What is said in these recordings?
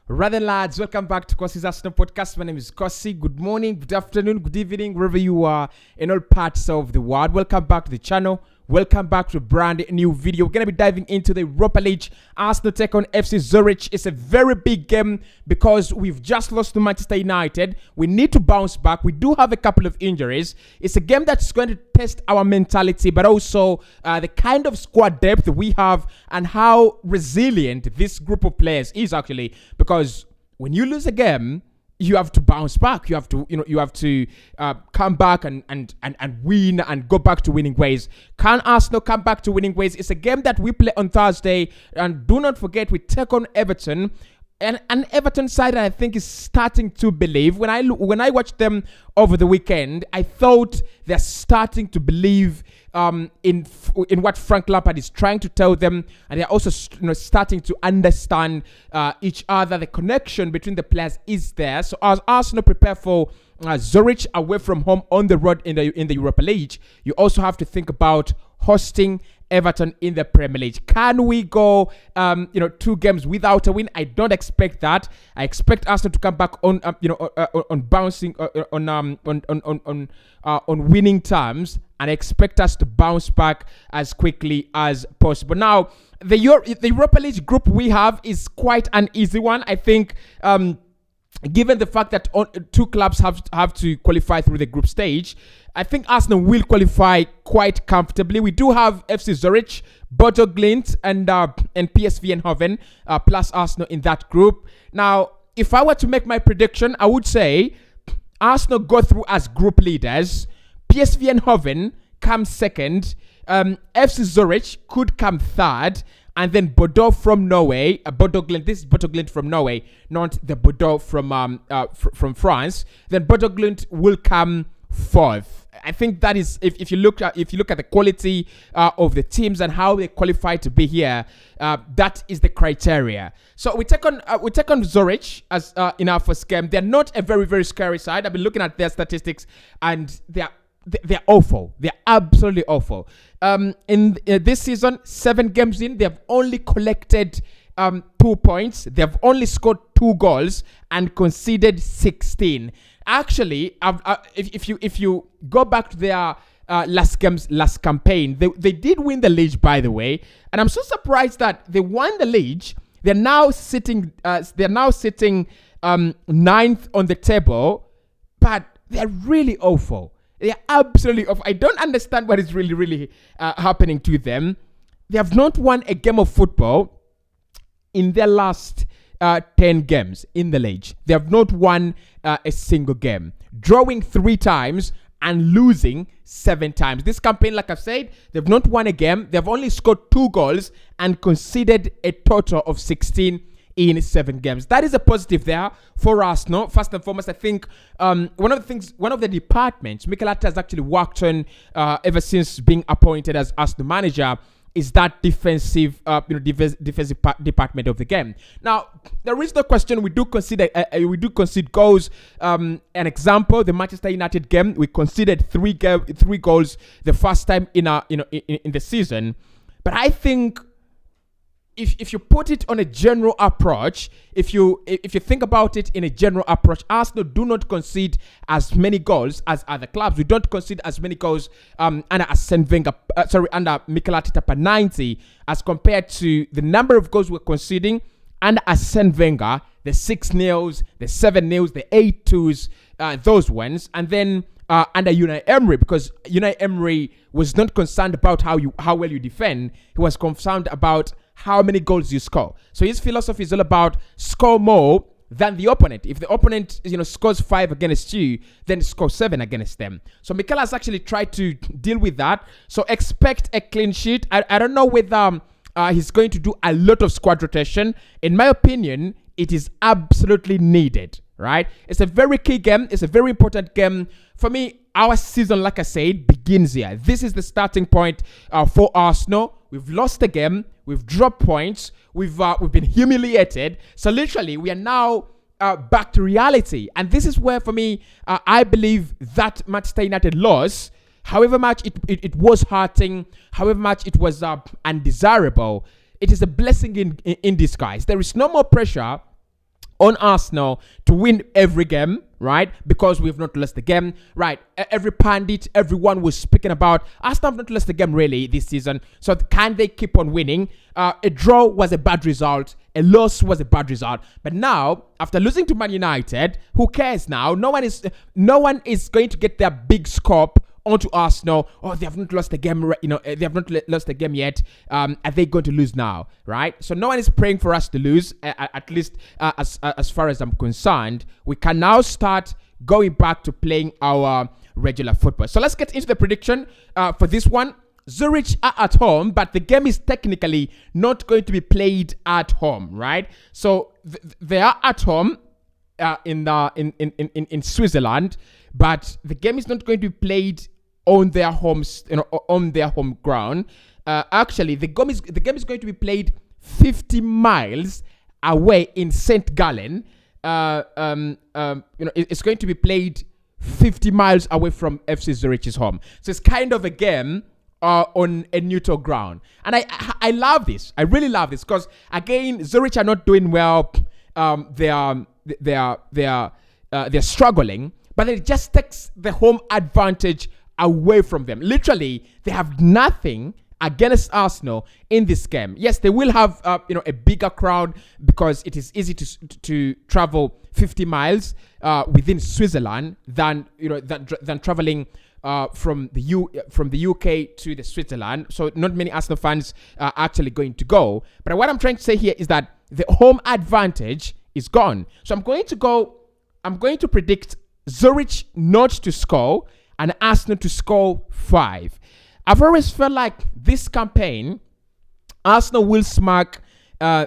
Rather lads, welcome back to Kossi's Arsenal podcast. My name is Kossi. Good morning, good afternoon, good evening, wherever you are in all parts of the world. Welcome back to the channel. Welcome back to a brand new video. We're going to be diving into the Europa League. Arsenal take on FC Zurich. It's a very big game because we've just lost to Manchester United. We need to bounce back. We do have a couple of injuries. It's a game that's going to test our mentality, but also the kind of squad depth we have and how resilient this group of players is actually. Because when you lose a game, you have to bounce back. You have to, come back and win and go back to winning ways. Can Arsenal come back to winning ways? It's a game that we play on Thursday, and do not forget we take on Everton. And an Everton side that I think is starting to believe. When I watched them over the weekend, I thought they're starting to believe in what Frank Lampard is trying to tell them, and they're also starting to understand each other. The connection between the players is there. So as Arsenal prepare for Zurich away from home on the road in the Europa League, you also have to think about hosting Everton in the Premier League. Can we go 2 games without a win? I don't expect that. I expect Arsenal to come back on bouncing on winning terms, and I expect us to bounce back as quickly as possible. Now, the Europa League group we have is quite an easy one. I think given the fact that 2 clubs have to qualify through the group stage, I think Arsenal will qualify quite comfortably. We do have FC Zurich, Bodo Glimt, and PSV Eindhoven, plus Arsenal in that group. Now, if I were to make my prediction, I would say Arsenal go through as group leaders. PSV Eindhoven comes second. FC Zurich could come third. And then Bodo from Norway, Bodo Glimt. This is Bodo Glimt from Norway, not the Bodo from France. Then Bodo Glimt will come fourth. I think that is if you look at the quality of the teams and how they qualify to be here, that is the criteria. So we take on Zurich as in our first game. They're not a very, very scary side. I've been looking at their statistics and they're awful. They're absolutely awful. In this season, 7 games in, they've only collected 2 points. They've only scored 2 goals and conceded 16. Actually, if you go back to their last campaign, they did win the league, by the way. And I'm so surprised that they won the league. They're now sitting 9th on the table, but they're really awful. They're absolutely awful. I don't understand what is really happening to them. They have not won a game of football in their last 10 games in the league. They have not won a single game, drawing 3 times and losing 7 times. This campaign, like I've said, they've not won a game. They've only scored 2 goals and conceded a total of 16 in 7 games. That is a positive there for Arsenal. First and foremost, I think one of the departments Mikel Arteta has actually worked on ever since being appointed as Arsenal manager is that defensive department of the game. Now, there is no question we do concede goals. An example, the Manchester United game, we conceded 3 goals the first time in the season. But I think if you put it on a general approach, if you think about it in a general approach, Arsenal do not concede as many goals as other clubs. We don't concede as many goals under Mikel Arteta per 90 as compared to the number of goals we're conceding under Arsene Wenger, the 6-0s, the 7-0s, the 8-2s, those ones, and then under Unai Emery, because Unai Emery was not concerned about how well you defend. He was concerned about how many goals you score. So his philosophy is all about score more than the opponent. If the opponent scores 5 against you, then score 7 against them. So Mikel has actually tried to deal with that. So expect a clean sheet. I don't know whether he's going to do a lot of squad rotation. In my opinion, it is absolutely needed, right? It's a very key game. It's a very important game. For me, our season, like I said, begins here. This is the starting point for Arsenal. We've lost the game. We've dropped points. We've been humiliated. So literally, we are now back to reality. And this is where, for me, I believe that Manchester United loss, however much it was hurting, however much it was undesirable, it is a blessing in disguise. There is no more pressure on Arsenal to win every game, right? Because we've not lost the game, right? Every pundit, everyone was speaking about Arsenal have not lost the game really this season. So can they keep on winning? A draw was a bad result. A loss was a bad result. But now, after losing to Man United, who cares now? No one is going to get their big scope onto Arsenal. Oh, they have not lost the game. They have not lost the game yet. Are they going to lose now? Right. So no one is praying for us to lose. At least as far as I'm concerned, we can now start going back to playing our regular football. So let's get into the prediction for this one. Zurich are at home, but the game is technically not going to be played at home, right? So they are at home in Switzerland, but the game is not going to be played on their homes, on their home ground. Actually, the game is going to be played 50 miles away in St. Gallen. It's going to be played 50 miles away from FC Zurich's home. So it's kind of a game on a neutral ground, and I love this. I really love this because again, Zurich are not doing well. They're struggling, but it just takes the home advantage away from them. Literally, they have nothing against Arsenal in this game. Yes, they will have a bigger crowd because it is easy to travel 50 miles within Switzerland than traveling from the UK to the Switzerland. So not many Arsenal fans are actually going to go. But what I'm trying to say here is that the home advantage is gone. So I'm going to predict Zurich not to score and Arsenal to score 5. I've always felt like this campaign, Arsenal will smack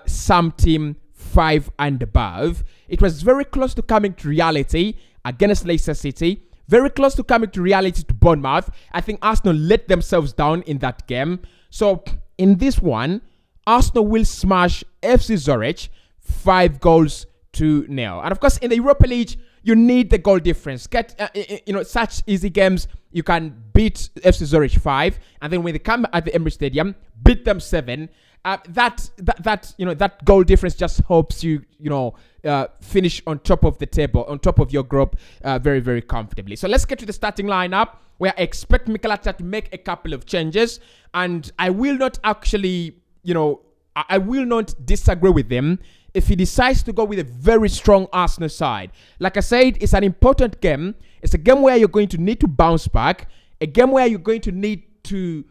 some team 5 and above. It was very close to coming to reality against Leicester City. Very close to coming to reality to Bournemouth. I think Arsenal let themselves down in that game. So in this one, Arsenal will smash FC Zurich 5-0. And of course, in the Europa League, you need the goal difference. Get such easy games, you can beat FC Zurich 5, and then when they come at the Emirates Stadium, beat them 7. That goal difference just helps you finish on top of the table, on top of your group, very, very comfortably. So let's get to the starting lineup, where I expect Mikel Arteta to make a couple of changes, and I will not actually, I will not disagree with him if he decides to go with a very strong Arsenal side. Like I said, it's an important game. It's a game where you're going to need to bounce back, a game where you're going to need to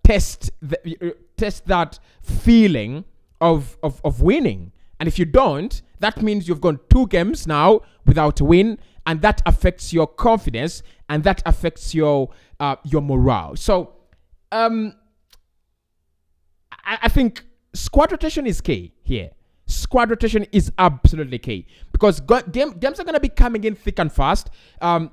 test that feeling of winning. And if you don't, that means you've gone 2 games now without a win, and that affects your confidence and that affects your morale. So I think squad rotation is key here. Squad rotation is absolutely key because games are going to be coming in thick and fast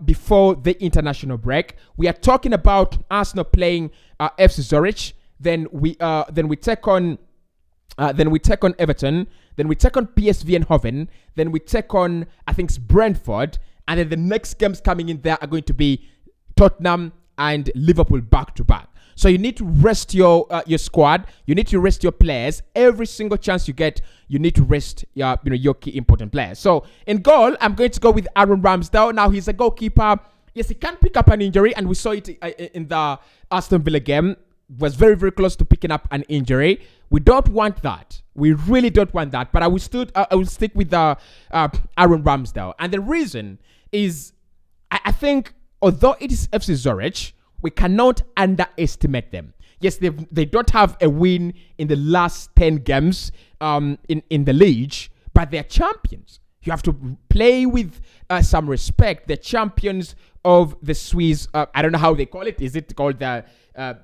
before the international break. We are talking about Arsenal playing FC Zurich. Then we take on Everton. Then we take on PSV Eindhoven. Then we take on, I think, Brentford. And then the next games coming in there are going to be Tottenham and Liverpool back to back. So you need to rest your squad. You need to rest your players. Every single chance you get, you need to rest your key important players. So in goal, I'm going to go with Aaron Ramsdale. Now he's a goalkeeper. Yes, he can pick up an injury, and we saw it in the Aston Villa game. Was very, very close to picking up an injury. We don't want that. We really don't want that. But I will stick with Aaron Ramsdale, and the reason is I think although it is FC Zurich, we cannot underestimate them. Yes, they don't have a win in the last 10 games in the league, but they're champions. You have to play with some respect. They're champions of the Swiss. I don't know how they call it. Is it called the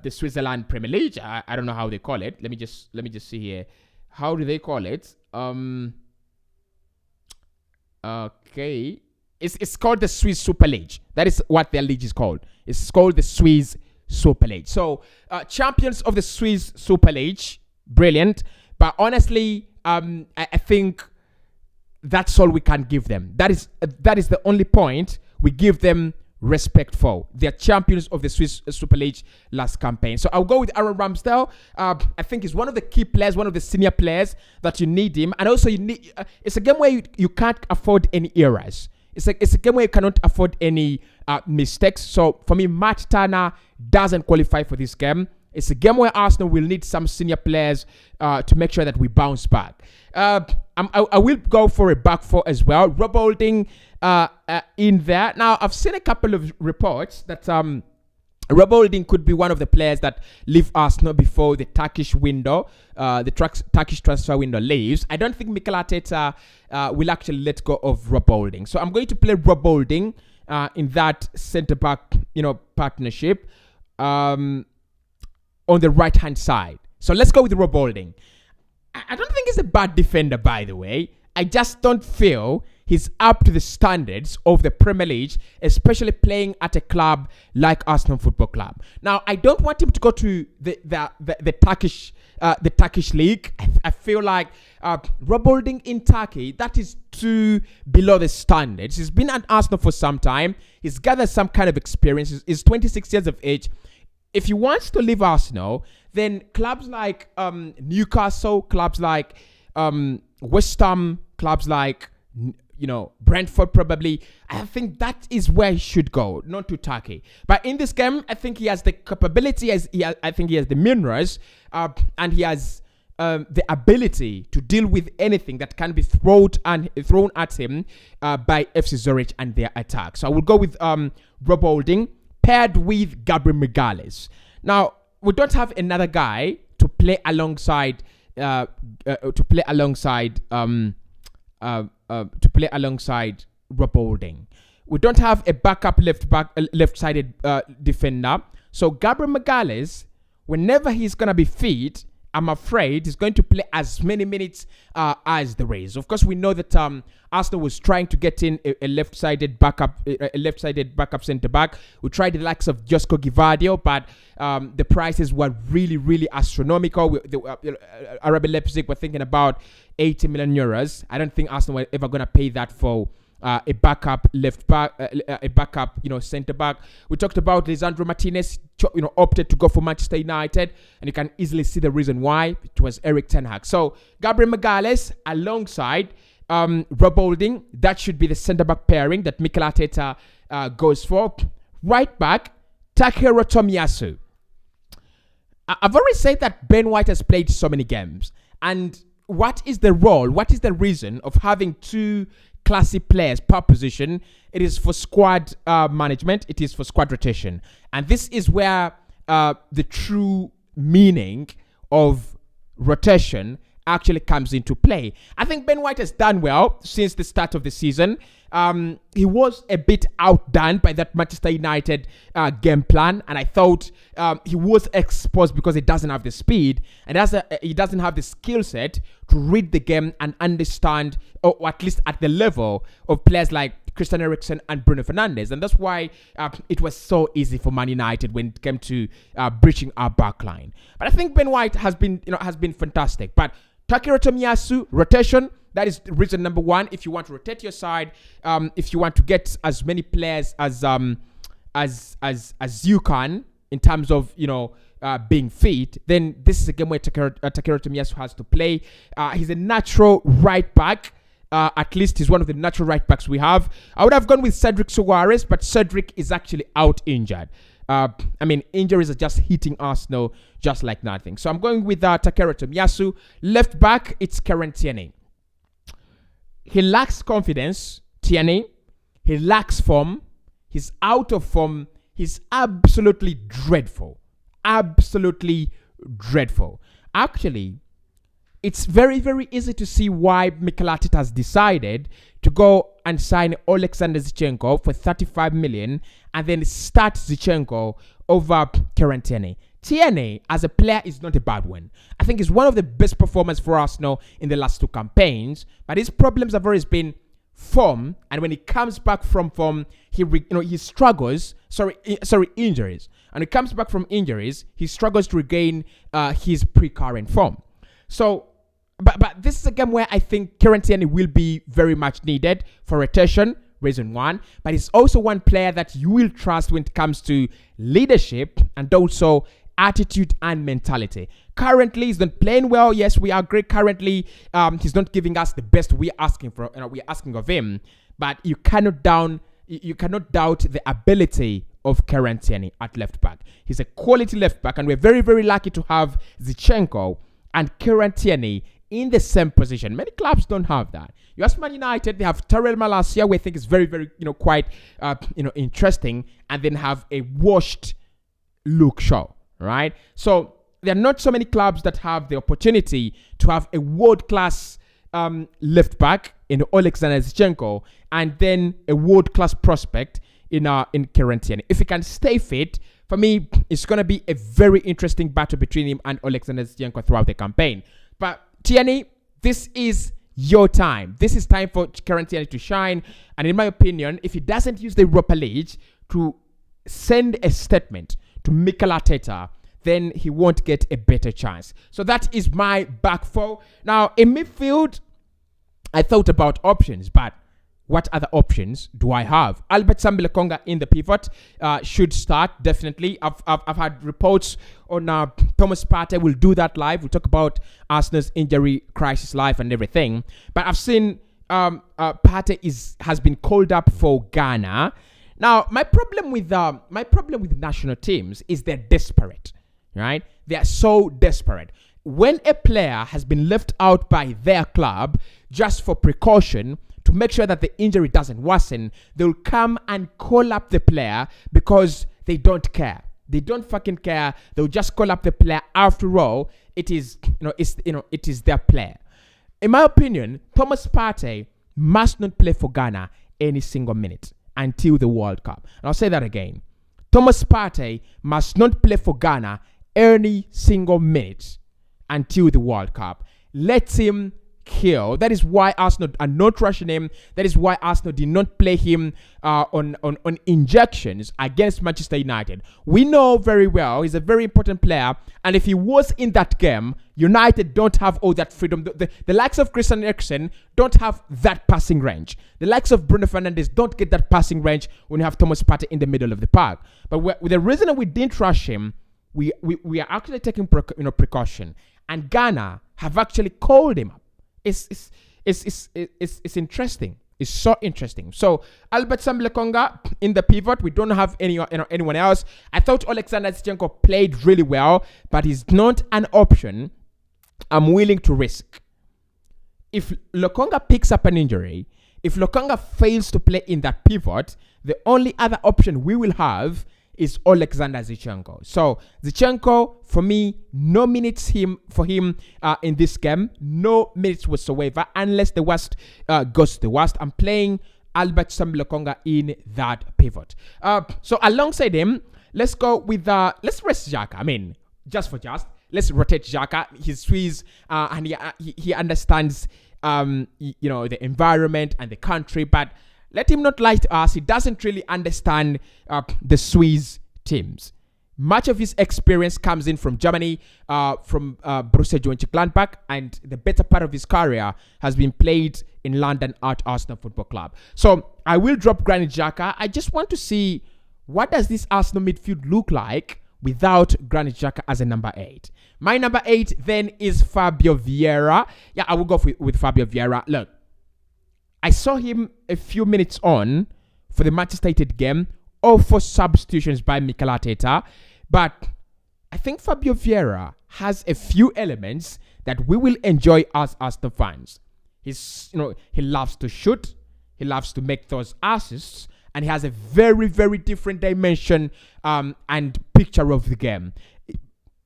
Switzerland Premier League? I don't know how they call it. Let me just see here. How do they call it? Okay. It's called the Swiss Super League. That is what their league is called. It's called the Swiss Super League. So, champions of the Swiss Super League, brilliant. But honestly, I think that's all we can give them. That is the only point we give them respectful. They're champions of the Swiss Super League last campaign. So I'll go with Aaron Ramsdale. I think he's one of the key players, one of the senior players that you need him. And also, you need. It's a game where you can't afford any errors. It's a game where you cannot afford any mistakes. So for me, Matt Turner doesn't qualify for this game. It's a game where Arsenal will need some senior players to make sure that we bounce back. I will go for a back four as well. Rob Holding in there. Now, I've seen a couple of reports that Rob Holding could be one of the players that leave Arsenal before the Turkish window, Turkish transfer window leaves. I don't think Mikel Arteta will actually let go of Rob Holding. So I'm going to play Rob Holding in that centre-back, partnership on the right-hand side. So let's go with Rob Holding. I don't think he's a bad defender, by the way. I just don't feel he's up to the standards of the Premier League, especially playing at a club like Arsenal Football Club. Now, I don't want him to go to the Turkish league. I feel like Rob Holding in Turkey, that is too below the standards. He's been at Arsenal for some time. He's gathered some kind of experience. He's 26 years of age. If he wants to leave Arsenal, then clubs like Newcastle, clubs like West Ham, clubs like Brentford probably, I think that is where he should go, not to Turkey. But in this game, I think he has the capability, I think he has the minerals, and he has the ability to deal with anything that can be thrown at him by FC Zurich and their attack. So I will go with Rob Holding paired with Gabriel Magalhaes. Now, we don't have another guy to play alongside Rob Holding. We don't have a backup left-sided defender. So Gabriel Magalhaes, whenever he's gonna be fit, I'm afraid he's going to play as many minutes as there is. Of course, we know that Arsenal was trying to get in a left-sided backup centre back. We tried the likes of Josko Gvardiol, but the prices were really, really astronomical. RB Leipzig were thinking about 80 million euros. I don't think Arsenal were ever going to pay that for a backup left back, a backup, centre back. We talked about Lisandro Martinez, opted to go for Manchester United, and you can easily see the reason why. It was Erik ten Hag. So Gabriel Magalhaes alongside Rob Holding, that should be the centre back pairing that Mikel Arteta goes for. Right back, Takehiro Tomiyasu. I've already said that Ben White has played so many games, and what is the role? What is the reason of having two classy players per position? It is for squad management. It is for squad rotation. And this is where the true meaning of rotation actually comes into play. I think Ben White has done well since the start of the season. He was a bit outdone by that Manchester United game plan, and I thought he was exposed because he doesn't have the speed and he doesn't have the skill set to read the game and understand, or at least at the level of players like Christian Eriksen and Bruno Fernandes. And that's why it was so easy for Man United when it came to breaching our backline. But I think Ben White has been fantastic. But Takehiro Tomiyasu, rotation, that is reason number one. If you want to rotate your side, if you want to get as many players as you can in terms of being fit, then this is a game where Takehiro Tomiyasu has to play. He's a natural right back. At least he's one of the natural right backs we have. I would have gone with Cedric Soares, but Cedric is actually out injured. Injuries are just hitting Arsenal just like nothing. So I'm going with Takehiro Tomiyasu. Left back, it's Kieran Tierney. He lacks confidence, Tierney. He lacks form. He's out of form. He's absolutely dreadful. Absolutely dreadful. Actually, it's very, very easy to see why Mikel Arteta has decided to go and sign Alexander Zinchenko for 35 million and then start Zinchenko over Kieran Tierney. Tierney, as a player, is not a bad one. I think he's one of the best performers for Arsenal in the last two campaigns, but his problems have always been form, and when he comes back from form, he struggles. Injuries. And he comes back from injuries, he struggles to regain his pre-current form. So, but this is a game where I think Kieran Tierney will be very much needed for rotation. reason one. But he's also one player that you will trust when it comes to leadership and also attitude and mentality. Currently, he's not playing well. Yes, we agree. Currently, he's not giving us the best we're asking for. We're asking of him. But you cannot doubt the ability of Kieran Tierney at left back. He's a quality left back, and we're very, very lucky to have Zinchenko and Kieran Tierney in the same position. Many clubs don't have that. You ask Man United, they have Tyrell Malacia, who I think is very, very, quite, interesting, and then have a washed Luke Shaw, right? So there are not so many clubs that have the opportunity to have a world-class left back in Alexander Zinchenko and then a world-class prospect in Kieran Tierney. If he can stay fit, for me, it's going to be a very interesting battle between him and Alexander Zinchenko throughout the campaign. But Tierney, this is your time. This is time for Kieran Tierney to shine. And in my opinion, if he doesn't use the Europa League to send a statement to Mikel Arteta, then he won't get a better chance. So that is my back four. Now, in midfield, I thought about options, but what other options do I have? Albert Sambi-Lokonga in the pivot should start, definitely. I've had reports on Thomas Partey will do that live. We'll talk about Arsenal's injury crisis live and everything. But I've seen Partey has been called up for Ghana. Now, my problem with national teams is they're desperate, right? They are so desperate. When a player has been left out by their club just for precaution, to make sure that the injury doesn't worsen, they'll come and call up the player because they don't care. They don't fucking care. They'll just call up the player. After all, it is their player. In my opinion, Thomas Partey must not play for Ghana any single minute until the World Cup. And I'll say that again. Thomas Partey must not play for Ghana any single minute until the World Cup. Let him kill. That is why Arsenal are not rushing him. That is why Arsenal did not play him on injections against Manchester United. We know very well he's a very important player, and if he was in that game, United don't have all that freedom. The likes of Christian Eriksen don't have that passing range. The likes of Bruno Fernandes don't get that passing range when you have Thomas Partey in the middle of the park. But with the reason that we didn't rush him, we are actually taking precaution, and Ghana have actually called him up. It's interesting. It's so interesting. So Albert Sambi-Lokonga in the pivot. We don't have anyone else. I thought Alexander Zinchenko played really well, but he's not an option I'm willing to risk. If Lokonga picks up an injury, if Lokonga fails to play in that pivot, the only other option we will have is Alexander Zinchenko. So Zinchenko, for me, no minutes for him in this game. No minutes whatsoever, unless the worst goes to the worst. I'm playing Albert Sambi-Lokonga in that pivot. So alongside him, let's go with let's rest Xhaka. I mean, just let's rotate Xhaka. He's Swiss and he understands the environment and the country, but let him not lie to us. He doesn't really understand the Swiss teams. Much of his experience comes in from Germany, from Borussia Mönchengladbach, and the better part of his career has been played in London at Arsenal Football Club. So I will drop Granit Xhaka. I just want to see what does this Arsenal midfield look like without Granit Xhaka as a number 8. My number 8 then is Fabio Vieira. Yeah, I will go with Fabio Vieira. Look, I saw him a few minutes on for the Manchester United game, or for substitutions by Mikel Arteta, but I think Fabio Vieira has a few elements that we will enjoy as the fans. He loves to shoot, he loves to make those assists, and he has a very, very different dimension and picture of the game.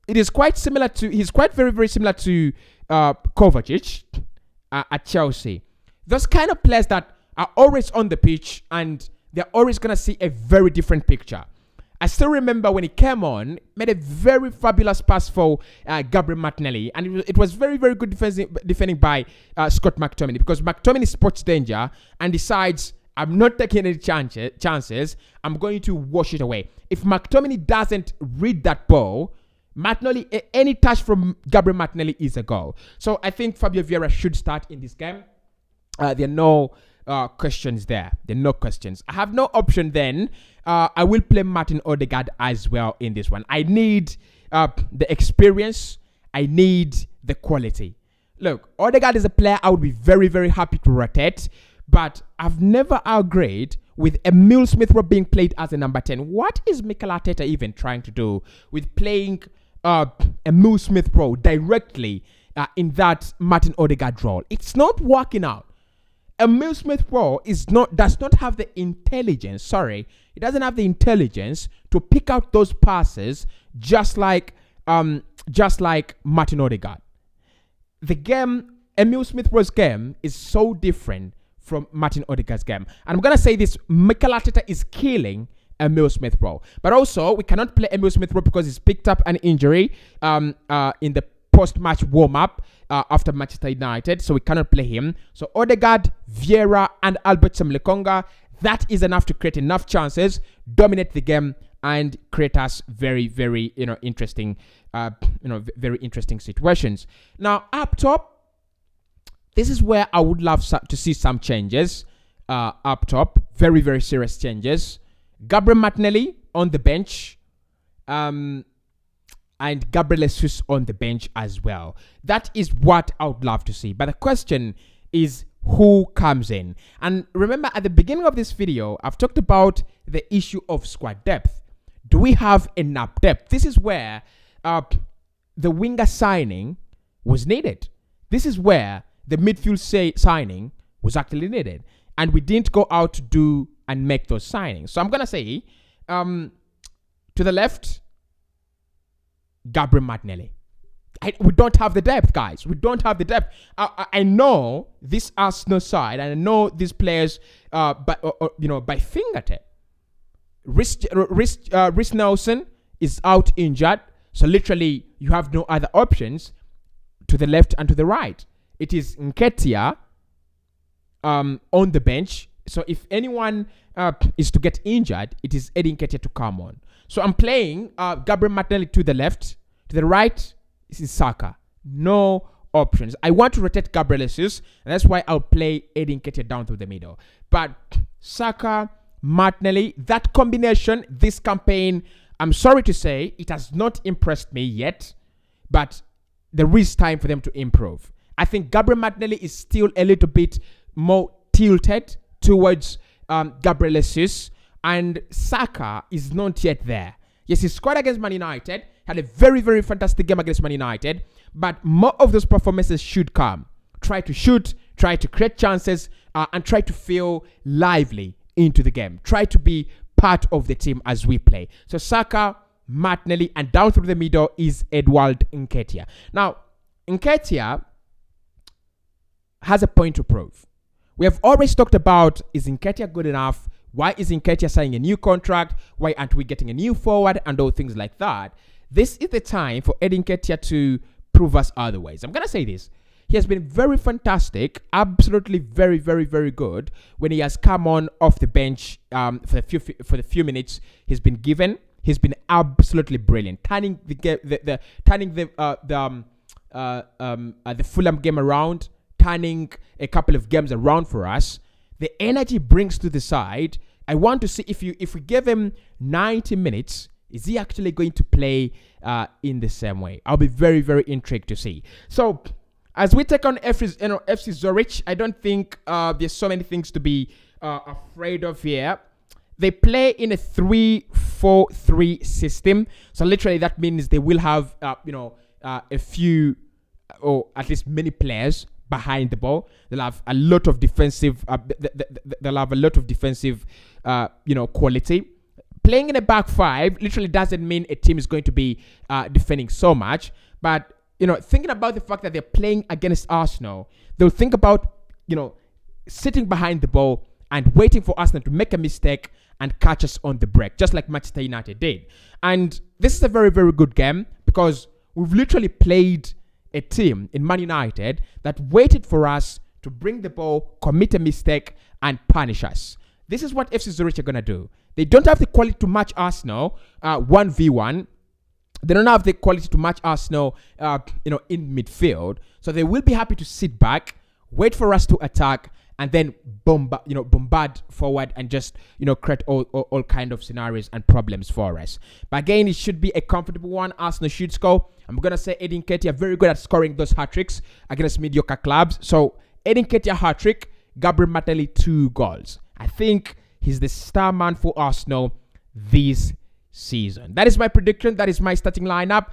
He's quite very, very similar to Kovacic at Chelsea. Those kind of players that are always on the pitch and they're always going to see a very different picture. I still remember when he came on, made a very fabulous pass for Gabriel Martinelli. And it was very, very good defending by Scott McTominay, because McTominay spots danger and decides, I'm not taking any chances. I'm going to wash it away. If McTominay doesn't read that ball, Martinelli, any touch from Gabriel Martinelli is a goal. So I think Fabio Vieira should start in this game. There are no questions there. There are no questions. I have no option then. I will play Martin Odegaard as well in this one. I need the experience. I need the quality. Look, Odegaard is a player I would be very, very happy to rotate, but I've never agreed with Emile Smith-Rowe being played as a number 10. What is Mikel Arteta even trying to do with playing Emile Smith-Rowe directly in that Martin Odegaard role? It's not working out. Emile Smith-Rowe does not have the intelligence. He doesn't have the intelligence to pick out those passes just like Martin Odegaard. The game, Emile Smith-Rowe's game, is so different from Martin Odegaard's game. And I'm gonna say this: Mikel Arteta is killing Emile Smith-Rowe. But also, we cannot play Emile Smith-Rowe because he's picked up an injury in the post-match warm-up after Manchester United, so we cannot play him. So Odegaard, Vieira, and Albert Lokonga, that is enough to create enough chances, dominate the game, and create us very, very interesting, very interesting situations. Now up top, this is where I would love to see some changes. Up top, very, very serious changes. Gabriel Martinelli on the bench. And Gabriel Jesus on the bench as well. That is what I would love to see. But the question is, who comes in? And remember, at the beginning of this video, I've talked about the issue of squad depth. Do we have enough depth? This is where the winger signing was needed. This is where the midfield signing was actually needed. And we didn't go out to do and make those signings. So I'm going to say, to the left, Gabriel Martinelli. We don't have the depth, guys. We don't have the depth. I know this Arsenal side, and I know these players by fingertip. Rhys Nelson is out injured, so literally you have no other options to the left and to the right. It is Nketiah on the bench. So if anyone is to get injured, it is Eddie Nketiah to come on. So I'm playing Gabriel Martinelli to the left. To the right, this is Saka. No options. I want to rotate Gabriel Jesus, and that's why I'll play Eddie Nketiah down through the middle. But Saka, Martinelli, that combination, this campaign, I'm sorry to say, it has not impressed me yet, but there is time for them to improve. I think Gabriel Martinelli is still a little bit more tilted towards Gabriel Jesus, and Saka is not yet there. Yes, he scored against Man United, had a very, very fantastic game against Man United, but more of those performances should come. Try to shoot, try to create chances, and try to feel lively into the game. Try to be part of the team as we play. So Saka, Martinelli, and down through the middle is Edouard Nketiah. Now, Nketiah has a point to prove. We have always talked about, is Nketiah good enough? Why is Nketiah signing a new contract? Why aren't we getting a new forward? And all things like that. This is the time for Eddie Nketiah to prove us otherwise. I'm going to say this. He has been very fantastic, absolutely very, very, very good when he has come on off the bench for the few minutes he's been given. He's been absolutely brilliant, turning the Fulham game around, turning a couple of games around for us. The energy brings to the side. I want to see if we give him 90 minutes, is he actually going to play in the same way? I'll be very, very intrigued to see. So as we take on FC Zurich, I don't think there's so many things to be afraid of here. They play in a 3-4-3 system. So literally that means they will have a few, or at least many players behind the ball. They'll have a lot of defensive. Quality. Playing in a back five literally doesn't mean a team is going to be defending so much. But thinking about the fact that they're playing against Arsenal, they'll think about sitting behind the ball and waiting for Arsenal to make a mistake and catch us on the break, just like Manchester United did. And this is a very, very good game because we've literally played a team in Man United that waited for us to bring the ball, commit a mistake, and punish us. This is what FC Zurich are going to do. They don't have the quality to match Arsenal 1v1. They don't have the quality to match Arsenal, in midfield. So they will be happy to sit back, wait for us to attack, and then bombard forward and just create all kind of scenarios and problems for us. But again, it should be a comfortable one. Arsenal should score. I'm gonna say Edin Ketia very good at scoring those hat tricks against mediocre clubs. So Edin Ketia hat trick, Gabriel Martinelli 2 goals. I think he's the star man for Arsenal this season. That is my prediction. That is my starting lineup.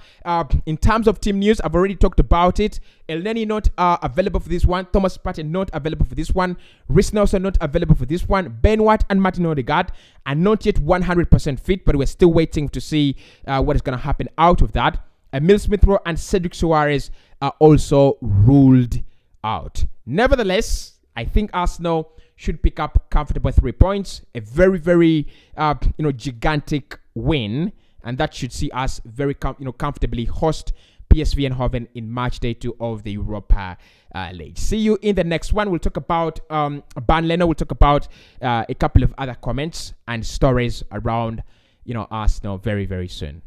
In terms of team news, I've already talked about it. Elneny not available for this one. Thomas Partey not available for this one. Reece Nelson not available for this one. Ben White and Martin Odegaard are not yet 100% fit, but we're still waiting to see what is going to happen out of that. Emil Smith-Rowe and Cedric Soares are also ruled out. Nevertheless, I think Arsenal should pick up comfortable 3 points. A very, very, gigantic win. And that should see us very, comfortably host PSV Eindhoven in match day 2 of the Europa League. See you in the next one. We'll talk about Ban Leno. We'll talk about a couple of other comments and stories around, Arsenal very, very soon.